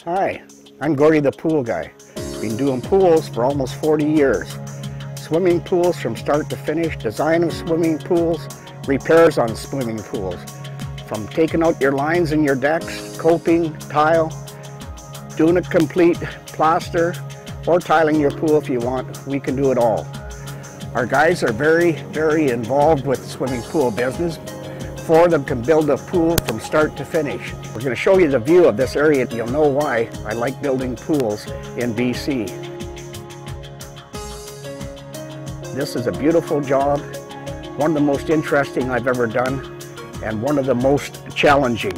Hi, I'm Gordy the Pool Guy. Been doing pools for almost 40 years. Swimming pools from start to finish, design of swimming pools, repairs on swimming pools. From taking out your lines in your decks, coping, tile, doing a complete plaster, or tiling your pool if you want, we can do it all. Our guys are very involved with the swimming pool business. 4 of them can build a pool from start to finish. We're going to show you the view of this area. You'll know why I like building pools in BC. This is a beautiful job, one of the most interesting I've ever done, and one of the most challenging.